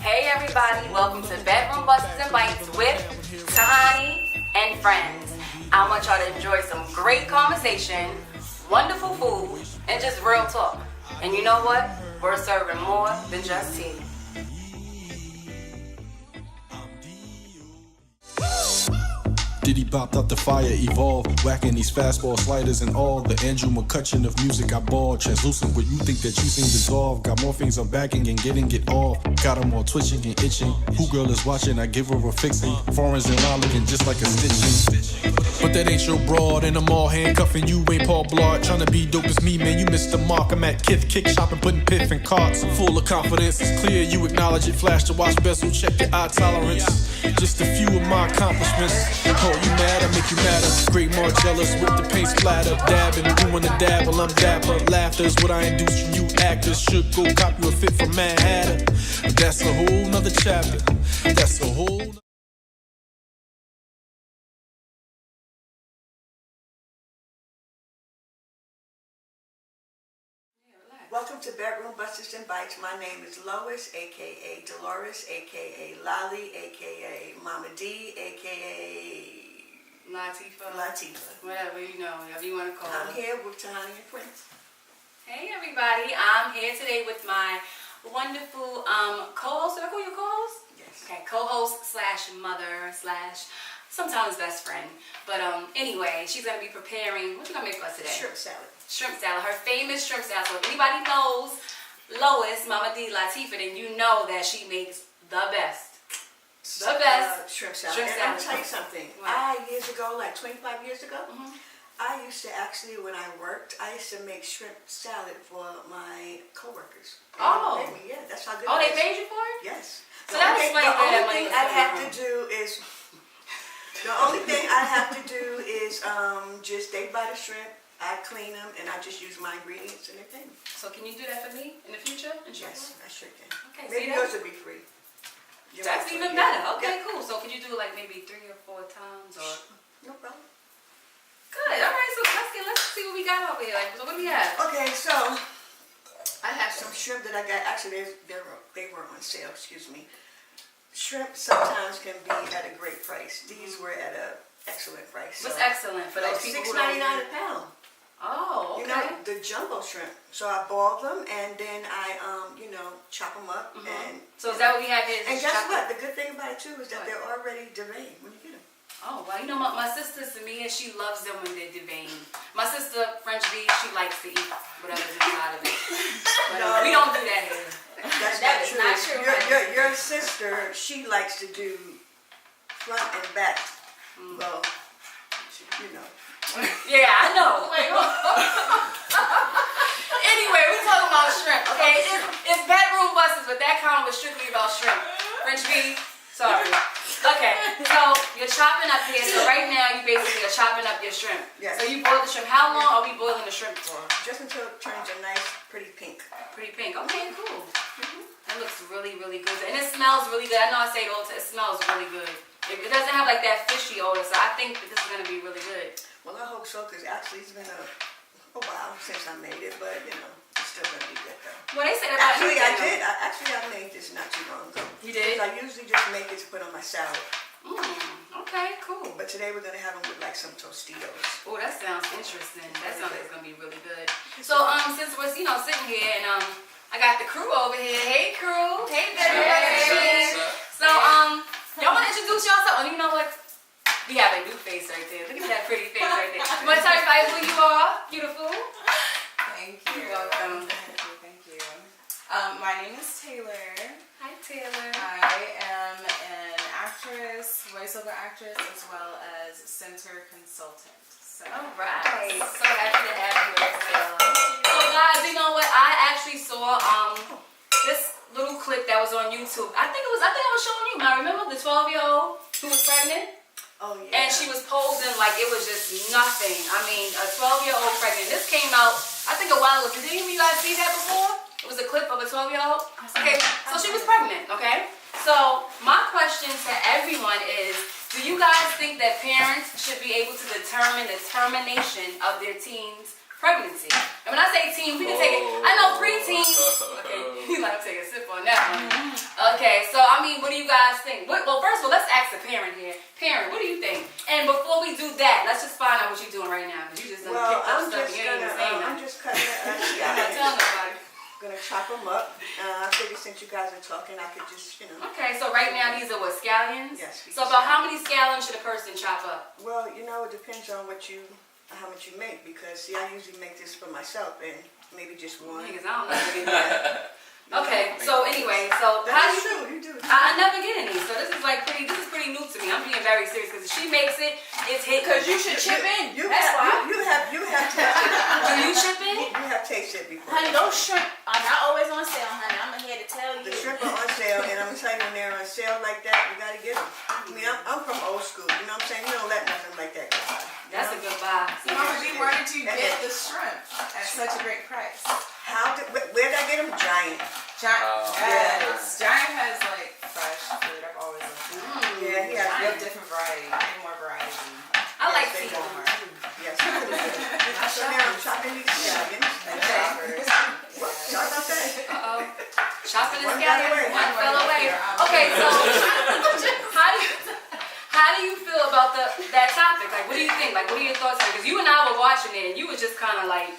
Hey everybody, welcome to Bedroom Busters and Bites with Tahani and friends. I want y'all to enjoy some great conversation, wonderful food, and just real talk. And you know what? We're serving more than just tea. Diddy bopped out the fire, evolve, whacking these fastball sliders and all. The Andrew McCutcheon of music I ball, translucent what you think that you seem dissolved. Got more things I'm backing and getting it off. Got them all twitching and itching. Who girl is watching, I give her a fixing. Foreigns and all looking just like a stitching. But that ain't your broad, and I'm all handcuffing you. Ain't Paul Blart, trying to be dope as me, man. You missed the mark. I'm at Kith, kick shopping, putting piff in carts. Full of confidence, it's clear you acknowledge it. Flash the watch bezel, check your eye tolerance. Just a few of my accomplishments. Oh, you mad? I make you madder. Great Margellus with the paint splatter. Dabbing, doing the dab while I'm dapper. Laughter is what I induce from you actors. Should go cop you a fit from Mad Hatter. But that's a whole nother chapter. That's a whole. Welcome to Bedroom Busters and Bites. My name is Lois, a.k.a. Dolores, a.k.a. Lolly, a.k.a. Mama D, a.k.a. Latifah. Whatever you know, whatever you want to call I'm it. here with Tahani and friends. Hey everybody, I'm here today with my wonderful co-host. Did I call you co-host? Yes. Okay, co-host slash mother slash sometimes best friend. But anyway, she's gonna be preparing. What you gonna make for us today? Shrimp salad. Shrimp salad. Her famous shrimp salad. So if anybody knows Lois, Mama D, Latifah, then you know that she makes the best. The best Shrimp salad. Shrimp And salad. I'm gonna tell you something. What? Years ago, like 25 years ago, I used to actually, when I worked, I used to make shrimp salad for my coworkers. And Oh. they paid me, yeah, that's how good Oh, it they is. paid you for it? Yes. So that explains where that The money only thing was I have coming to do is, the only thing I have to do is just they buy the shrimp, I clean them, and I just use my ingredients and they pay me. So can you do that for me in the future? Yes, I sure can. Okay, Maybe see, yours will be free. that's even better. Okay, cool. So could you do like maybe 3 or 4 times or? No problem. Good. All right. So let's see what we got over here. Like, so what do we have? Okay, so I have some shrimp that I got. Actually, they were on sale. Excuse me. Shrimp sometimes can be at a great price. These were at an excellent price. What's excellent for those people who don't? $6.99 a pound. Oh, okay. You know, the jumbo shrimp. So I boil them and then I, chop them up. And So is that what we have here? and guess what? The good thing about it too is that they're already deveined when you get them. Oh, well, you know, my sister Samia, she loves them when they're deveined. My sister, French B, she likes to eat whatever's inside of it. But No. we don't do that here. That's That is not true. true. Your sister, she likes to do front and back. Well, you know. Yeah, I know. Wait, anyway, we're talking about shrimp, okay? It's bedroom busters, but that comment was strictly about shrimp. French B, sorry. Okay, so you're chopping up here. So right now, you basically are chopping up your shrimp. Yes. So you boil the shrimp. How long are we boiling the shrimp for? Just until it turns a nice, pretty pink. Pretty pink. Okay, cool. That looks really, really good. And it smells really good. I know I say it all the time. It smells really good. It doesn't have like that fishy odor, so I think that this is going to be really good. Well, I hope so, because actually it's been a while since I made it, but it's still going to be good though. Well, they said about Actually, you. I did. I made this not too long ago. You did? I usually just make it to put on my salad. Okay, cool. But today we're going to have them with like some Tostitos. Oh, that sounds interesting. That sounds like it's gonna be really good. So, since we're sitting here and I got the crew over here. Hey, crew. Hey, baby. So, y'all wanna introduce yourself? And you know what? We have a new face right there. Look at that pretty face right there. You wanna tell everybody who you are? Beautiful. Thank you. You're welcome. Thank you. My name is Taylor. Hi, Taylor. I am an actress, voiceover actress, as well as center consultant. So. All right. So happy to have you with us. So, guys, you know what? I actually saw this little clip that was on YouTube. I think I was showing you. Now, remember the 12-year-old who was pregnant? Oh, yeah. And she was posing like it was just nothing. I mean, a 12-year-old pregnant. This came out, I think, a while ago. Did any of you guys see that before? It was a clip of a 12-year-old. Okay, so she was pregnant, okay? So my question to everyone is, do you guys think that parents should be able to determine the termination of their teen's pregnancy? And when I say teen, we can take it, I know preteens. Okay, you like to take a sip on that one. Okay, so I mean, what do you guys think? Well, first of all, let's ask the parent here. Parent, what do you think? And before we do that, let's just find out what you're doing right now. Because you just done picked up stuff. You ain't even saying I'm nothing. just cutting it. I'm not telling nobody. Gonna chop them up. I figured since you guys are talking, I could just, Okay, so right now these are what, scallions? Yes. So about how many scallions should a person chop up? Well, it depends on how much you make, because see, I usually make this for myself and maybe just one. Niggas, I don't know. Okay, so anyway, so how That's do true, you do. I never get any, so this is pretty new to me. I'm being very serious because if she makes it, it's hit. Because you should chip in. You That's why. You have tasted it. Do you chip in? You have tasted it before. Honey, those shrimp are not always on sale, honey. I'm here to tell you. The shrimp are on sale, and I'm telling you, when they're on sale like that, you gotta get them. I mean, I'm from old school, you know what I'm saying? You don't let nothing like that go by. That's a good buy. Mama D, where did you get the shrimp at such a great price? Where did I get them? Giant. Giant. Yes. Giant has like fresh food. I've always loved it. Yeah, he has Giant different variety. Way more variety. I like they seafood. Yes, so now I'm chopping these scallions. Choppers. Sorry about that. Uh-oh. Shopping the One got away. scallions. One fell away. Okay, so how do you feel about that topic? Like, what do you think? Like, what are your thoughts on it? Because you and I were watching it, and you were just kind of like,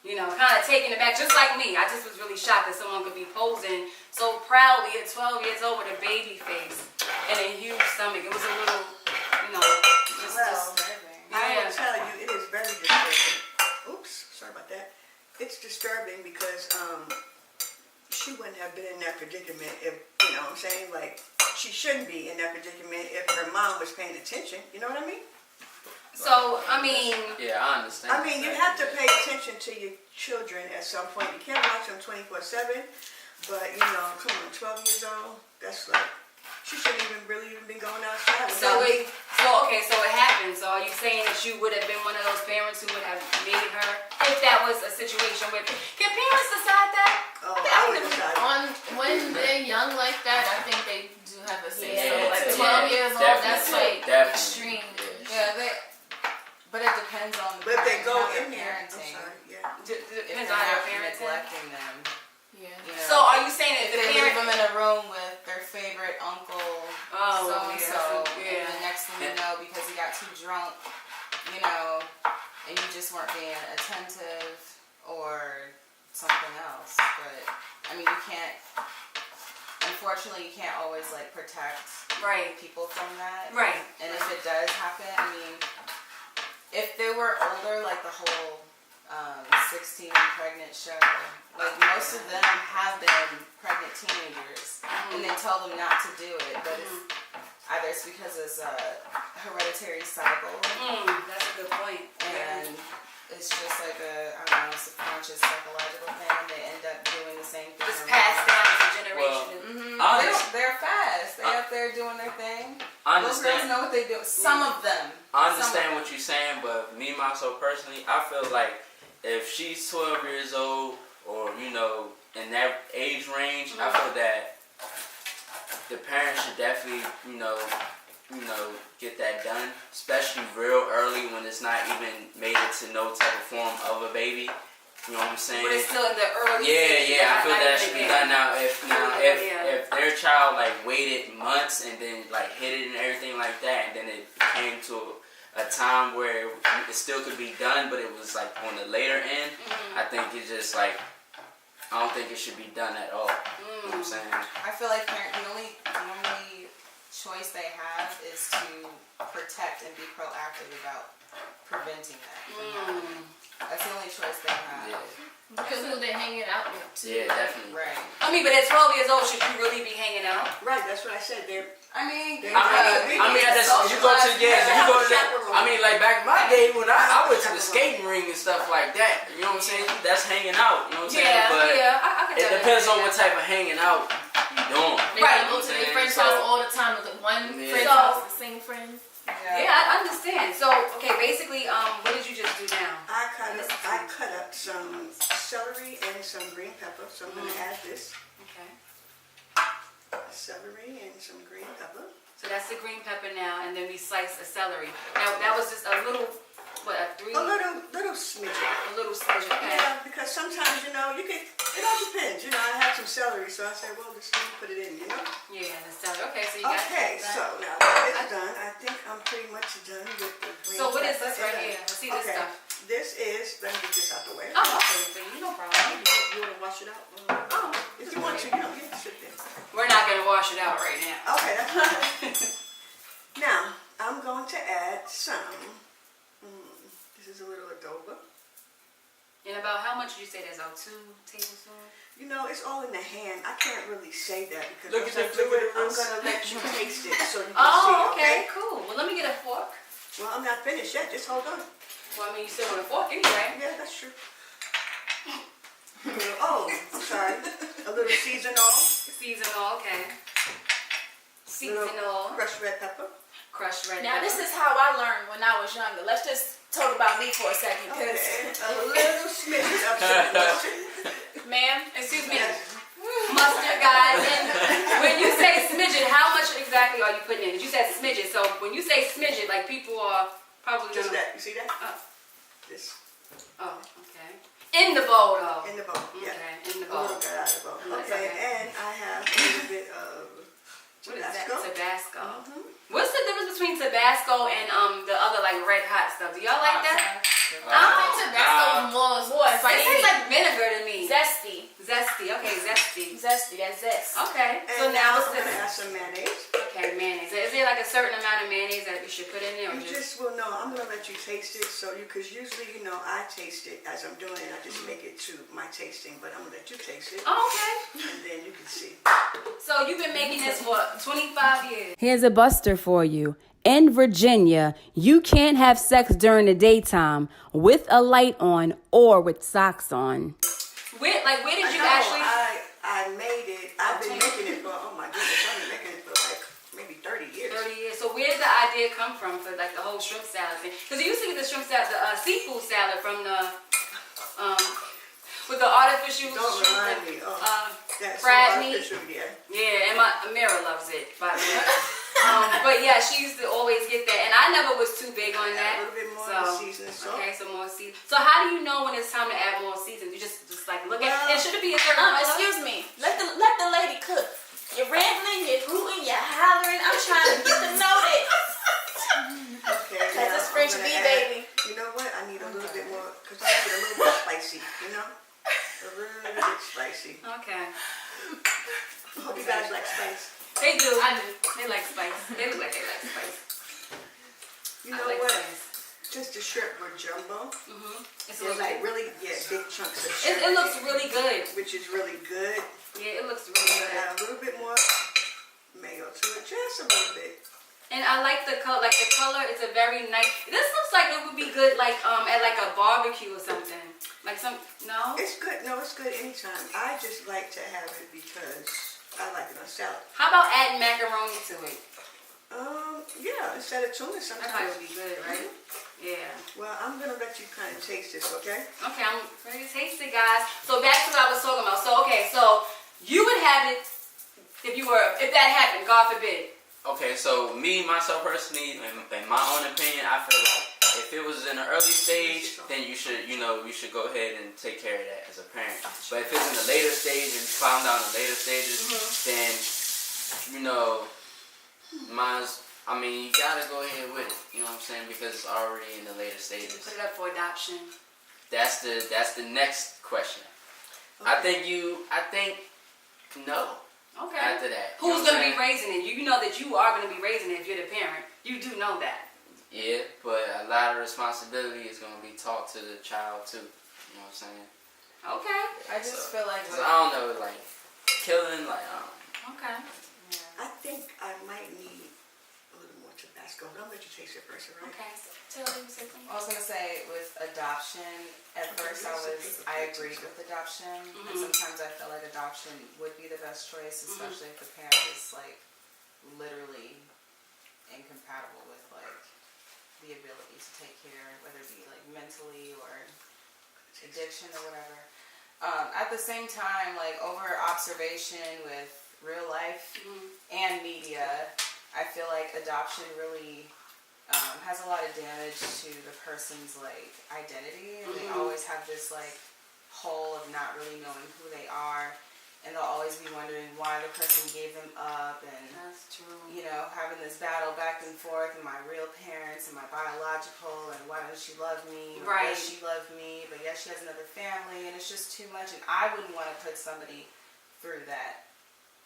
kind of taken aback, just like me. I just was really shocked that someone could be posing so proudly at 12 years old with a baby face and a huge stomach. It was a little, just Disturbing. I will tell you, it is very disturbing. Oops, sorry about that. It's disturbing because she wouldn't have been in that predicament if, what I'm saying, like, she shouldn't be in that predicament if her mom was paying attention. You know what I mean? So, I mean... Yeah, I understand. I mean, you have to pay attention to your children at some point. You can't watch them 24/7, but, come on, 12 years old, that's like, she shouldn't even been going outside. So it happened. So are you saying that you would have been one of those parents who would have made her, if that was a situation with... Can parents decide that? Oh, I would decide. When they're young like that, I think they do have a say. Yeah, So like 12 years old, that's like extreme. Yeah, but it depends on But if they go how in they're there, I'm parenting. sorry, yeah. If Depends they're on your not parenting. neglecting them. Yeah. So are you saying that If the they leave parent... them in a room with their favorite uncle, Oh, so-and-so, yeah. and the next thing you know, because he got too drunk, and you just weren't being attentive or something else. But, I mean, unfortunately, you can't always, protect people from that. Right. And if it does happen, I mean, if they were older, like the whole 16 pregnant show, most of them have been pregnant teenagers, and they tell them not to do it, but it's because it's a hereditary cycle, That's a good point. and it's just like subconscious psychological thing, and they end up doing the same thing. Just passed down to generation. They're fast. They're up there doing their thing. I Those girls understand. know what they do. Some of them. I understand what you're saying, but me myself personally, I feel like if she's 12 years old or in that age range, I feel that the parents should definitely get that done, especially real early when it's not even made it to no type of form of a baby. You know what I'm saying? But it's still in the early Yeah, I feel that should be done now. If their child waited months and then hit it and everything like that, and then it came to a time where it still could be done, but it was on the later end, I think it's just I don't think it should be done at all. You know what I'm saying? I feel like the only choice they have is to protect and be proactive about preventing that from happening. That's the only choice they have. Yeah. Because who they hanging out with too. Yeah, definitely. Right. I mean, but at 12 years old, should you really be hanging out? Right, that's what I said. You you go to back in my day when I went to the skating ring and stuff like that. You know what I'm saying? That's hanging out. You know what I'm saying? But I could it depends on what type of hanging out you're doing. They gotta go to their friend's house all the time with the one friend's house, the same friends. Yeah, I understand. So, okay, basically, what did you just do now? I cut up some celery and some green pepper, so I'm going to add this. Okay. Celery and some green pepper. So that's the green pepper now, and then we slice the celery. Now, that was just a little, A little smidgen. A little smidgen, okay. Yeah, because sometimes, you can It all depends. You know, I have some celery, so I said, well, just let me put it in, you know? Yeah, the celery. Okay, so you got Okay, that. so now that it's done, I think I'm pretty much done with the green So what is pepper this right and here? Let's see this okay, stuff. this is, let me get this out the way. Oh, okay, so no problem. You want to wash it out? Oh, If you want to, you know, you can sit there. we're not gonna wash it out right now. Okay, that's fine. Now, I'm going to add some, this is a little adobo. And about how much did you say that's about 2 tablespoons? You know, it's all in the hand. I can't really say that because Look once at I the do it, I'm flavors. going to let you taste it so you can Oh, see, okay? cool. Well, let me get a fork. Well, I'm not finished yet. Just hold on. Well, I mean, you still want a fork anyway. Yeah, that's true. Oh, I'm sorry. A little seasonal, Seasonal, okay. Seasonal. crushed red pepper. Crushed red Now pepper. this is how I learned when I was younger. Let's just talk about me for a second, Okay, cause a little smidgen of sugar mustard. ma'am, Excuse me. Mustard, guys. And when you say smidgen, how much exactly are you putting in? You said smidgen. So when you say smidgen, like people are probably Just gonna. that. You see that? Oh. This Oh, okay. In the bowl, though. in the bowl. Yeah. Okay, in the A bowl. little bit out of the bowl. That's Okay, okay. and I have a little bit of What is that? Tabasco. Tabasco. Mhm. What's the difference between Tabasco and the other like red hot stuff? Do y'all like that? I think Tabasco is more It spicy. tastes like vinegar to me. Zesty. Zesty. Okay, zesty. Zesty, that's zest. Okay. And So now what's I'm gonna this? add some mayonnaise. Okay, mayonnaise. Is there like a certain amount of mayonnaise that you should put in there, or You just will know. I'm gonna let you taste it, so you, because usually, you know, I taste it as I'm doing it. I just make it to my tasting, but I'm gonna let you taste it, Oh, okay. and then you can see. So you've been making this for 25 years. Here's a buster for you. In Virginia, you can't have sex during the daytime with a light on or with socks on. Where did you I know, actually? I made it. I've been making it for, oh my goodness, I've been making it for like maybe 30 years. 30 years. So where did the idea come from for like the whole shrimp salad thing? Because you used to get the shrimp salad, the seafood salad from the with the artificial Don't shrimp remind and, me. Oh, that's fried meat. artificial, yeah. Yeah, and my Amira loves it, by the way. But yeah, she used to always get that, and I never was too big on that. A little bit more seasoning salt. Okay, so more seasoning. So how do you know when it's time to add more seasoning? You just like look at it. Should it be a certain color? Excuse me. Let the lady cook. You're rambling, you're hooting, you're hollering. I'm trying to get to know this. Okay, Cause now it's French I'm bee, gonna add- baby. You know what? I need a little bit more, because I like it a little bit spicy, you know? A little bit spicy. Okay. I hope you guys like spice. They do. I do. They like spice. They look like they like spice. You I know like what? spice. Just the shrimp were jumbo. It's They're like really, big chunks of shrimp. It looks really good. Which is really good. Yeah, it looks really I'm gonna good. add a little bit more mayo to it, just a little bit. And I like the color. Like the color, it's a very nice. This looks like it would be good, like at like a barbecue or something. Like some no. It's good. No, it's good anytime. I just like to have it because I like it on salad. How about adding macaroni to it? Yeah, instead of tuna That sometimes. probably would be good, right? Yeah. Well, I'm gonna let you kind of taste this, okay? Okay, I'm ready to taste it, guys. So back to what I was talking about. So okay, so you would have it if that happened, God forbid. Okay, so myself personally, in my own opinion, I feel like if it was in the early stage, then you should go ahead and take care of that as a parent. But if it's in the later stage and you found out in the later stages, then you gotta go ahead with it. You know what I'm saying? Because it's already in the later stages. Put it up for adoption. That's the next question. Okay. I think no. Okay. After that, Who's going to be raising it? You know that you are going to be raising it if you're the parent. You do know that. Yeah, but a lot of responsibility is going to be taught to the child too. You know what I'm saying? Okay. I just feel like I don't know, like killing, like I don't know. Okay. I think I might need a little more Tabasco. But I'm gonna let you taste it first, all right? Okay. Tell them something. I was gonna say with adoption, at first I agreed with adoption, and sometimes I feel like adoption would be the best choice, especially if the parent is like literally incompatible with like the ability to take care, whether it be like mentally or addiction or whatever. At the same time, like over observation with real life and media, I feel like adoption really has a lot of damage to the person's like identity, and they always have this like hole of not really knowing who they are, and they'll always be wondering why the person gave them up, and That's true. you know, having this battle back and forth, and my real parents and my biological, and why doesn't she love me? Or Right. does she love me? But yes, she has another family, and it's just too much. And I wouldn't want to put somebody through that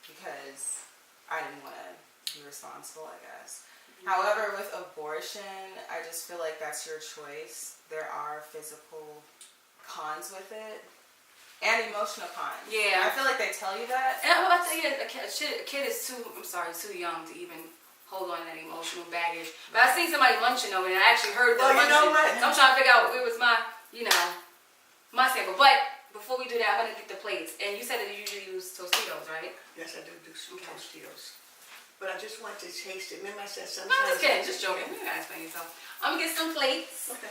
because I didn't want to be responsible, I guess. However, with abortion, I just feel like that's your choice. There are physical cons with it and emotional cons. Yeah. I feel like they tell you that. And I'm about to say, a kid is too young to even hold on to that emotional baggage. But I seen somebody munching over it, and I actually heard them munching. You know what? So I'm trying to figure out where was my sample. But before we do that, I'm going to get the plates. And you said that you usually use Tostitos, right? Yes, I do some Tostitos. But I just want to taste it. Remember I said No, sometimes... I'm just kidding. Just joking. You gotta explain yourself. I'm going to get some plates. Okay.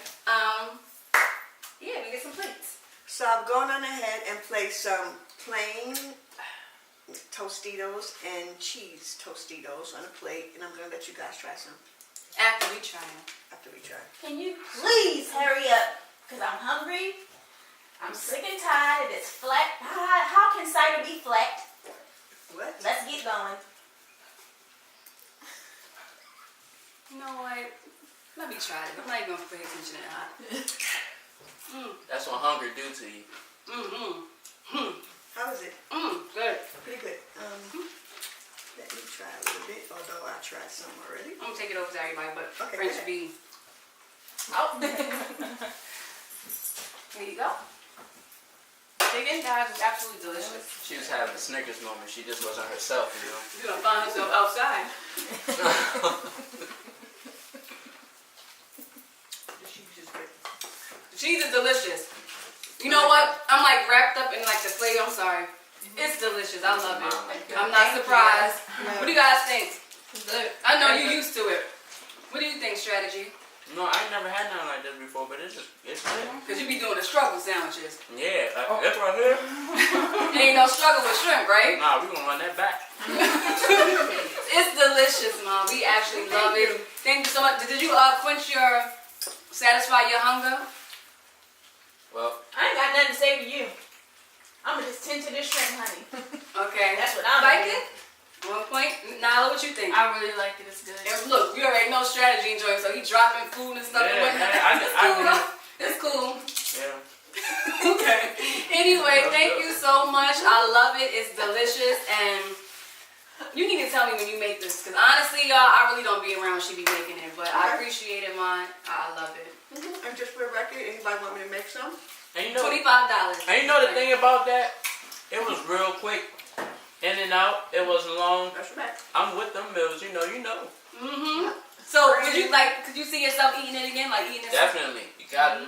Yeah, we get some plates. So I'm going on ahead and place some plain Tostitos and cheese Tostitos on a plate, and I'm going to let you guys try some After we try them. after we try. Can you please hurry up? Because I'm hungry. I'm sick and tired of this flat. How can cider be flat? What? Let's get going. You know what? Let me try it. I'm not even going to pay attention to that. That's what hunger do to you. How is it? Good. Pretty good. Let me try a little bit, although I tried some already. I'm going to take it over to everybody, but Okay, French go ahead. bean. Oh. There you go. Chicken, guys, is absolutely delicious. She was having a Snickers moment. She just wasn't herself, you know. She's gonna find herself outside. The cheese is good. The cheese is delicious. You know what? I'm like wrapped up in like the flavor. I'm sorry. It's delicious. I love it. I'm not surprised. What do you guys think? Good. I know you're used to it. What do you think, Strategy? No, I ain't never had nothing like this before, but it's good. Because you be doing the struggle sandwiches. Yeah, that's right here. Ain't no struggle with shrimp, right? Nah, we gonna run that back. It's delicious, Mom. We actually love it. Thank you so much. Did you satisfy your hunger? Well, I ain't got nothing to say to you. I'm gonna just tend to this shrimp, honey. Okay. That's what I'm like doing. it? 1 point. Nala, what you think? I really like it. It's good. And look, you already know Strategy enjoying, so he dropping food and stuff. Yeah, and whatnot. I It's cool. yeah. Okay. Anyway, thank you so much. I love it. It's delicious, and you need to tell me when you make this, because honestly, y'all, I really don't be around when she be making it, but I appreciate it, Mom. I love it. And just for a record, anybody want me to make some? And you know, $25. and you know the thing about that, it was real quick. In and out, it wasn't long. That's right. I'm with them meals, you know. So, could you see yourself eating it again, like eating it? Definitely, you gotta.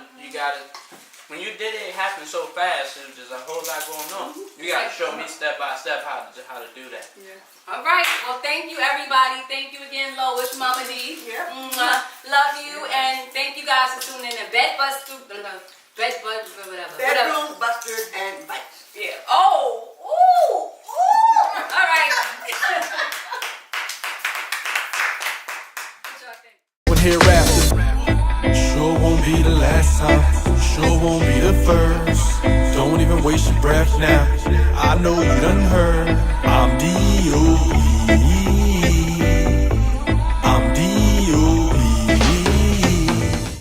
When you did it, it happened so fast. There was just a whole lot going on. You gotta show me step by step how to do that. Yeah. All right. Well, thank you, everybody. Thank you again, Lois, Mama D. Yeah. Love you, and thank you guys for tuning in to Bedroom Busters and Bites. Yeah. Oh. Ooh. All right. When hereafter, sure won't be the last time, sure won't be the first. Don't even waste your breath now. I know you done heard